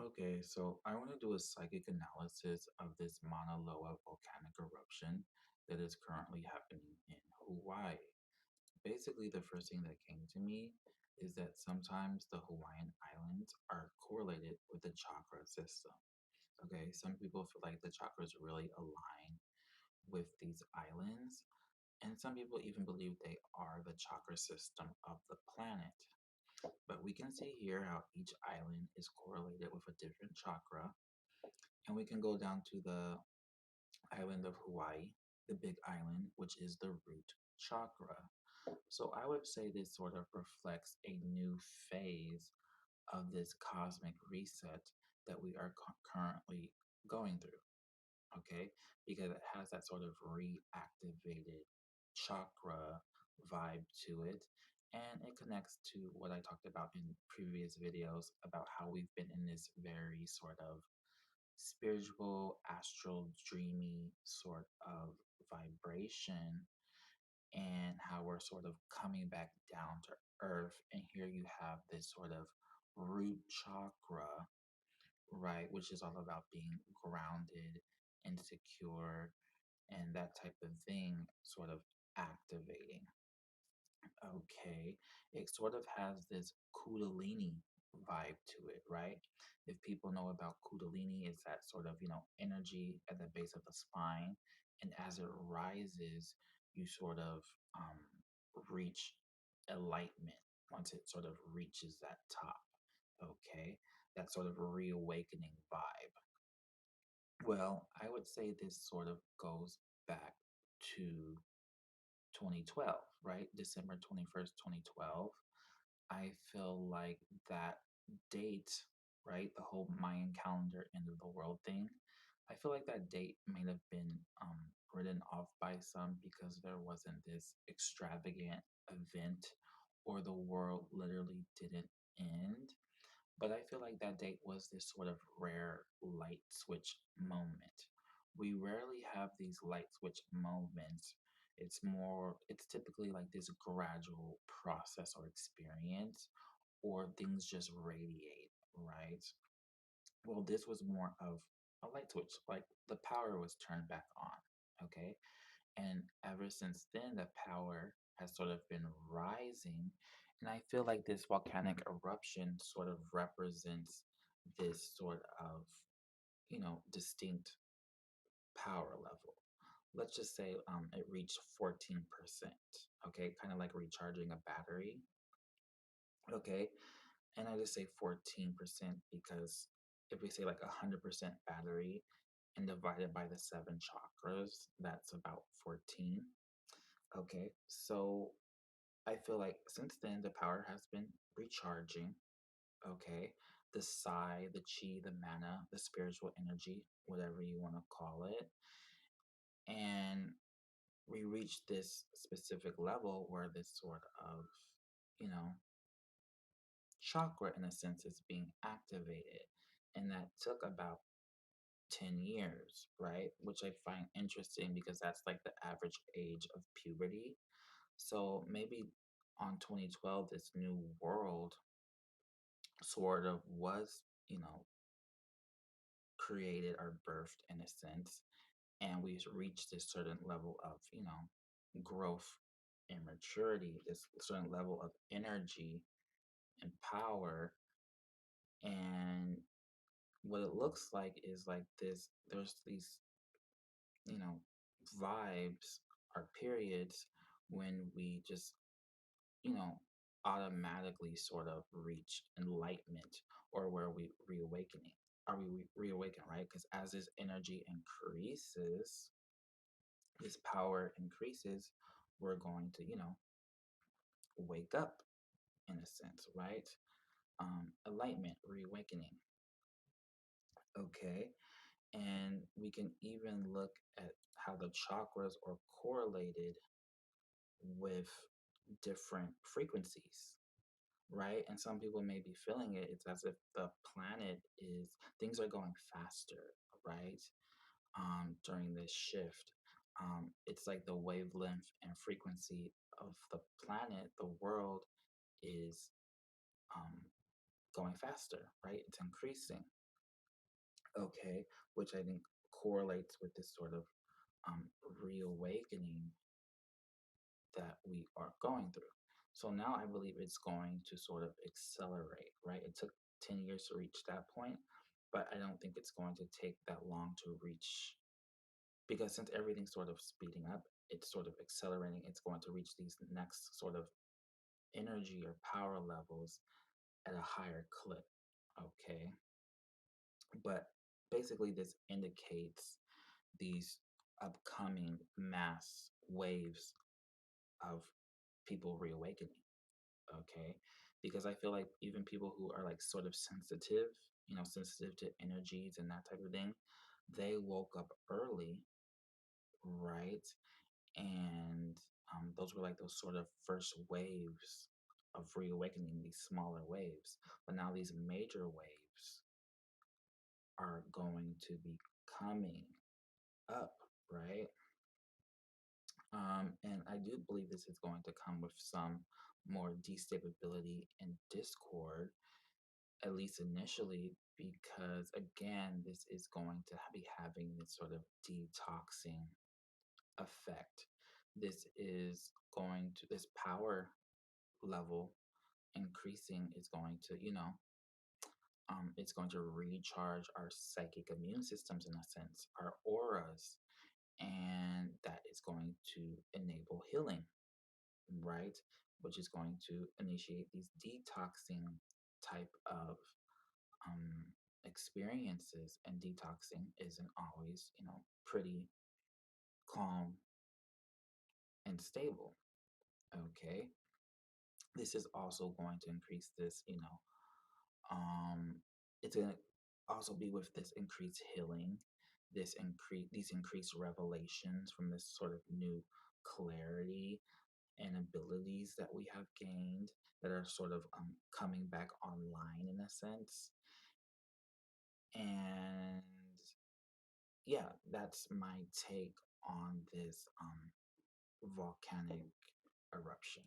Okay, so I want to do a psychic analysis of this Mauna Loa volcanic eruption that is currently happening in Hawaii. Basically, the first thing that came to me is that sometimes the Hawaiian Islands are correlated with the chakra system. Okay, some people feel like the chakras really align with these islands, and some people even believe they are the chakra system of the planet. But we can see here how each island is correlated with a different chakra. And we can go down to the island of Hawaii, the big island, which is the root chakra. So I would say this sort of reflects a new phase of this cosmic reset that we are currently going through, okay? Because it has that sort of reactivated chakra vibe to it. And it connects to what I talked about in previous videos about how we've been in this very sort of spiritual, astral, dreamy sort of vibration, and how we're sort of coming back down to earth. And here you have this sort of root chakra, right, which is all about being grounded and secure and that type of thing, sort of activating. Okay, it sort of has this Kundalini vibe to it, right? If people know about Kundalini, it's that sort of, energy at the base of the spine. And as it rises, you sort of um, reach enlightenment once it sort of reaches that top. Okay, that sort of reawakening vibe. Well, I would say this sort of goes back to 2012, right? December 21st, 2012. I feel like that date, right? The whole Mayan calendar end of the world thing. I feel like that date may have been written off by some because there wasn't this extravagant event or the world literally didn't end. But I feel like that date was this sort of rare light switch moment. We rarely have these light switch moments. It's typically like this gradual process or experience, or things just radiate, right? Well, this was more of a light switch, like the power was turned back on, okay? And ever since then, the power has sort of been rising. And I feel like this volcanic eruption sort of represents this sort of, distinct power level. Let's just say it reached 14%, okay? Kind of like recharging a battery, okay? And I just say 14% because if we say like 100% battery and divided by the seven chakras, that's about 14. Okay, so I feel like since then the power has been recharging. Okay, the psi, the chi, the mana, the spiritual energy, whatever you want to call it, and we reached this specific level where this sort of, you know, chakra in a sense is being activated, and that took about 10 years, right? Which I find interesting because that's like the average age of puberty. So maybe on 2012, this new world sort of was, created or birthed in a sense. And we reached this certain level of, growth and maturity, this certain level of energy and power. And what it looks like is like this there's these, you know, vibes or periods when we just you know, automatically sort of reach enlightenment or where we reawakening. Are we reawaken, right? Because as this energy increases, this power increases, we're going to, wake up in a sense, right? Enlightenment, reawakening. Okay. And we can even look at how the chakras are correlated with different frequencies, right? And some people may be feeling it. It's as if the planet is, things are going faster, right? During this shift. It's like the wavelength and frequency of the planet, the world is um, going faster, right? It's increasing. okay, which I think correlates with this sort of um, reawakening that we are going through. So now I believe it's going to sort of accelerate, right? It took 10 years to reach that point, but I don't think it's going to take that long to reach, because since everything's sort of speeding up, it's sort of accelerating. It's going to reach these next sort of energy or power levels at a higher clip. Okay. But basically, this indicates these upcoming mass waves of people reawakening. Okay. Because I feel like even people who are like sort of sensitive, sensitive to energies and that type of thing, they woke up early, right? And those were like those sort of first waves of reawakening, these smaller waves. But now these major waves are going to be coming up, right? And I do believe this is going to come with some more destability and discord, at least initially, because again, this is going to be having this sort of detoxing effect. This power level increasing is going to, it's going to recharge our psychic immune systems in a sense, our auras, and that is going to enable healing, right? Which is going to initiate these detoxing type of um, experiences. And detoxing isn't always, pretty calm and stable. Okay. This is also going to increase this, um, it's going to also be with this increased healing, these increased revelations from this sort of new clarity and abilities that we have gained that are sort of coming back online in a sense. And yeah, that's my take on this volcanic eruption.